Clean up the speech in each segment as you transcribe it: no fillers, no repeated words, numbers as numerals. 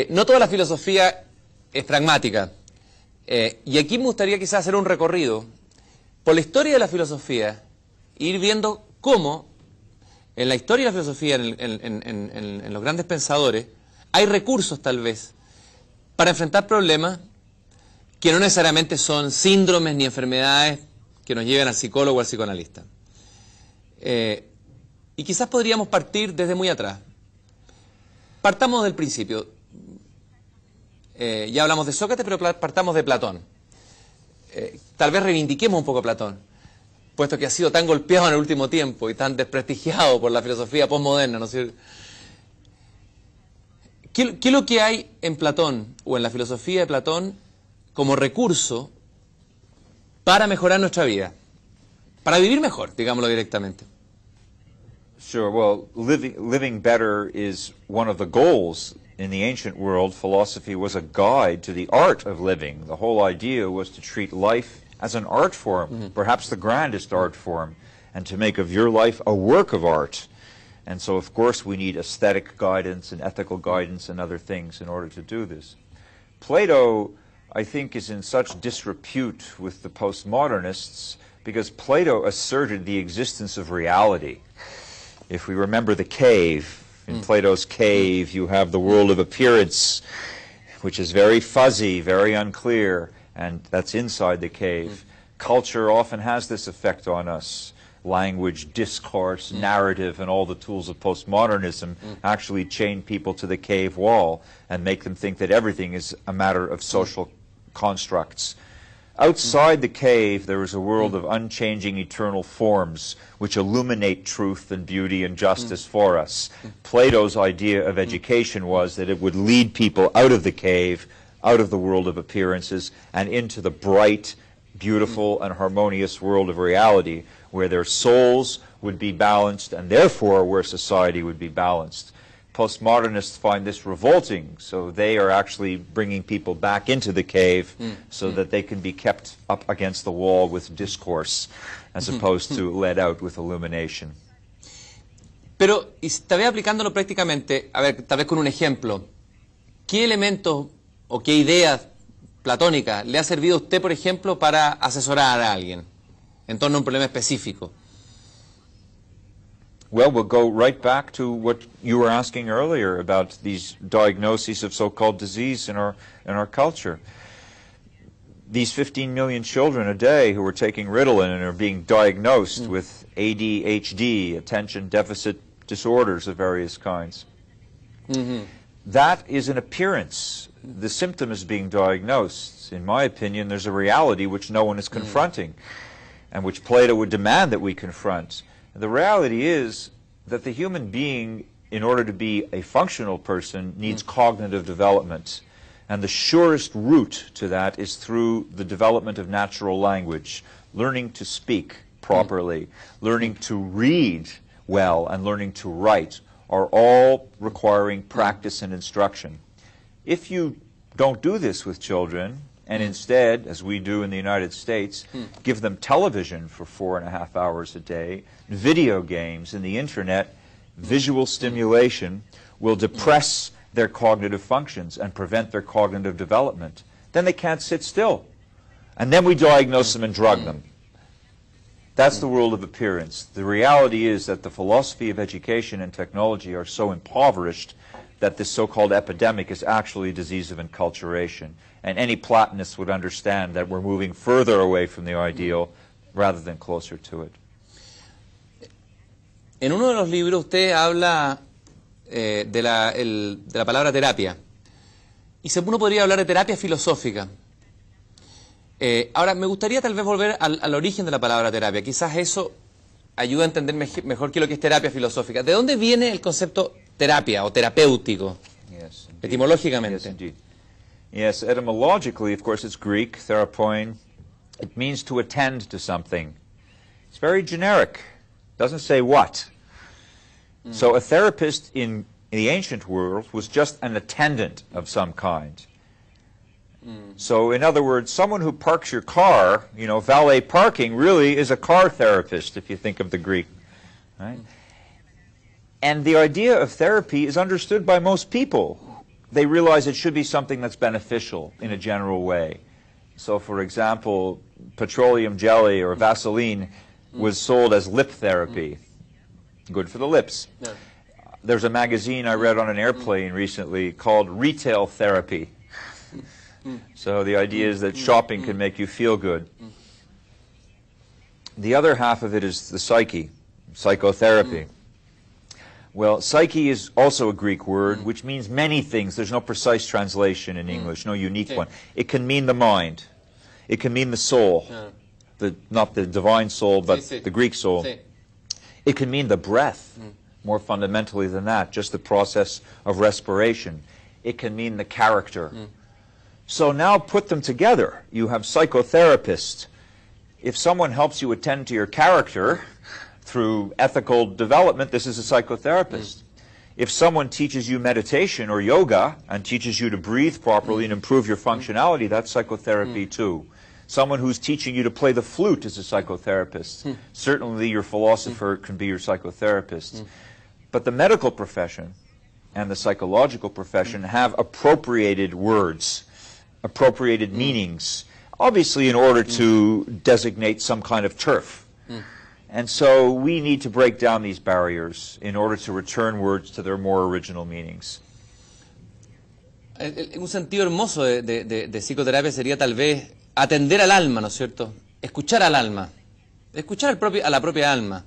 No toda la filosofía es pragmática. Y aquí me gustaría quizás hacer un recorrido por la historia de la filosofía, e ir viendo cómo en la historia de la filosofía, en los grandes pensadores, hay recursos tal vez para enfrentar problemas que no necesariamente son síndromes ni enfermedades que nos lleven al psicólogo o al psicoanalista. Y quizás podríamos partir desde muy atrás. Partamos del principio. Ya hablamos de Sócrates, pero partamos de Platón. Tal vez reivindiquemos un poco a Platón, puesto que ha sido tan golpeado en el último tiempo y tan desprestigiado por la filosofía postmoderna, ¿no es cierto? ¿Qué es lo que hay en Platón, o en la filosofía de Platón, como recurso para mejorar nuestra vida? Para vivir mejor, digámoslo directamente. Sure. Well, living better is one of the goals. In the ancient world, philosophy was a guide to the art of living. The whole idea was to treat life as an art form, perhaps the grandest art form, and to make of your life a work of art. And so, of course, we need aesthetic guidance and ethical guidance and other things in order to do this. Plato, I think, is in such disrepute with the postmodernists because Plato asserted the existence of reality. If we remember the cave, in Plato's cave, you have the world of appearance, which is very fuzzy, very unclear, and that's inside the cave. Culture often has this effect on us. Language, discourse, narrative, and all the tools of postmodernism actually chain people to the cave wall and make them think that everything is a matter of social constructs. Outside the cave, there is a world of unchanging eternal forms which illuminate truth and beauty and justice for us. Plato's idea of education was that it would lead people out of the cave, out of the world of appearances, and into the bright, beautiful, and harmonious world of reality, where their souls would be balanced, and therefore where society would be balanced. Postmodernists find this revolting, so they are actually bringing people back into the cave so that they can be kept up against the wall with discourse as opposed to let out with illumination. Pero, y tal vez aplicándolo prácticamente, a ver, tal vez con un ejemplo, ¿qué elementos o qué ideas platónicas le ha servido a usted, por ejemplo, para asesorar a alguien en torno a un problema específico? Well, we'll go right back to what you were asking earlier about these diagnoses of so-called disease in our culture. These 15 million children a day who are taking Ritalin and are being diagnosed with ADHD, attention deficit disorders of various kinds. That is an appearance. The symptom is being diagnosed. In my opinion, there's a reality which no one is confronting, and which Plato would demand that we confront. The reality is that the human being, in order to be a functional person, needs cognitive development. And the surest route to that is through the development of natural language, learning to speak properly, learning to read well, and learning to write are all requiring practice and instruction. If you don't do this with children, and instead, as we do in the United States, give them television for 4.5 hours a day, video games, and the internet, visual stimulation will depress their cognitive functions and prevent their cognitive development. Then they can't sit still. And then we diagnose them and drug them. That's the world of appearance. The reality is that the philosophy of education and technology are so impoverished that this so-called epidemic is actually a disease of enculturation. And any Platonist would understand that we're moving further away from the ideal rather than closer to it. En uno de los libros usted habla de la palabra terapia. Y uno podría hablar de terapia filosófica. Ahora, me gustaría tal vez volver al origen de la palabra terapia. Quizás eso ayuda a entender mejor qué es lo que es terapia filosófica. ¿De dónde viene el concepto terapia o terapéutico? Yes, etimológicamente. Yes, indeed. Yes, etymologically, of course, it's Greek, therapein. It means to attend to something. It's very generic. Doesn't say what. So a therapist in the ancient world was just an attendant of some kind. So in other words, someone who parks your car, you know, valet parking really is a car therapist, if you think of the Greek. Right? And the idea of therapy is understood by most people. they realize it should be something that's beneficial in a general way. So, for example, petroleum jelly or Vaseline was sold as lip therapy. Good for the lips. Yeah. There's a magazine I read on an airplane recently called Retail Therapy. So the idea is that shopping can make you feel good. The other half of it is the psyche, psychotherapy. Well, psyche is also a Greek word, which means many things. There's no precise translation in English, no unique one. It can mean the mind. It can mean the soul. Not the divine soul, but the Greek soul. It can mean the breath, more fundamentally than that, just the process of respiration. It can mean the character. So now put them together. You have psychotherapists. If someone helps you attend to your character through ethical development, this is a psychotherapist. If someone teaches you meditation or yoga and teaches you to breathe properly and improve your functionality, that's psychotherapy too. Someone who's teaching you to play the flute is a psychotherapist. Certainly your philosopher can be your psychotherapist. But the medical profession and the psychological profession have appropriated words, appropriated meanings, obviously in order to designate some kind of turf. And so we need to break down these barriers in order to return words to their more original meanings. Un sentido hermoso de psicoterapia sería tal vez atender al alma, ¿no es cierto? Escuchar al alma, escuchar a la propia alma.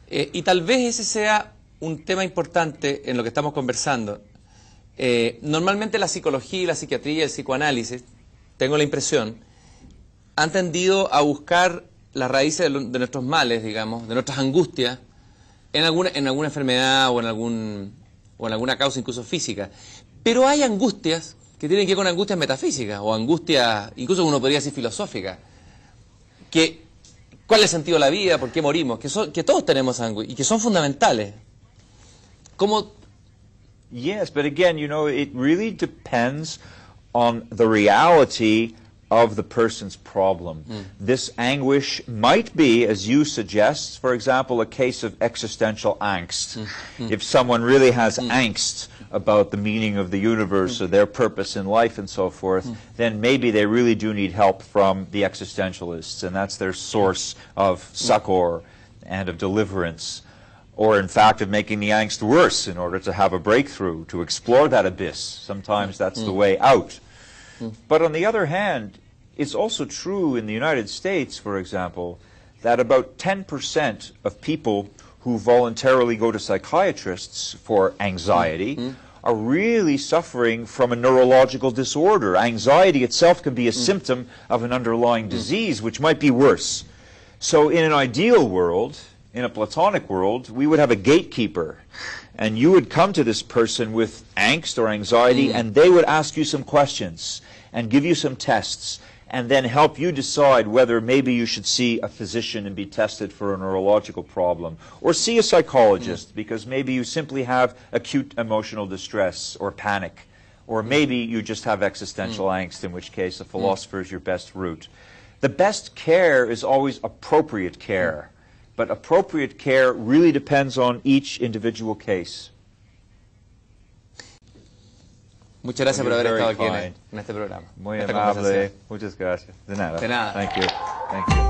Y tal vez ese sea un tema importante en lo que estamos conversando. Normalmente la psicología y la psiquiatría y el psicoanálisis, tengo la impresión, han tendido a buscar las raíces de nuestros males, digamos, de nuestras angustias, en alguna enfermedad o en alguna causa incluso física. Pero hay angustias que tienen que ver con angustias metafísicas o angustias, incluso uno podría decir filosóficas. ¿Cuál es el sentido de la vida? ¿Por qué morimos? Que todos tenemos angustias y que son fundamentales. ¿Cómo? Yes, but again, you know, it really depends on the reality of the person's problem. This anguish might be, as you suggest, for example, a case of existential angst. If someone really has angst about the meaning of the universe or their purpose in life and so forth, then maybe they really do need help from the existentialists, and that's their source of succor and of deliverance, or in fact of making the angst worse in order to have a breakthrough, to explore that abyss. Sometimes that's the way out. But on the other hand, it's also true in the United States, for example, that about 10% of people who voluntarily go to psychiatrists for anxiety are really suffering from a neurological disorder. Anxiety itself can be a symptom of an underlying disease, which might be worse. So in an ideal world, in a Platonic world, we would have a gatekeeper, and you would come to this person with angst or anxiety, and they would ask you some questions and give you some tests, and then help you decide whether maybe you should see a physician and be tested for a neurological problem, or see a psychologist because maybe you simply have acute emotional distress or panic, or maybe you just have existential angst, in which case a philosopher is your best route. The best care is always appropriate care, but appropriate care really depends on each individual case. Muchas gracias por haber estado aquí en este programa. Muy amable. Muchas gracias. De nada. De nada. Thank you. Thank you.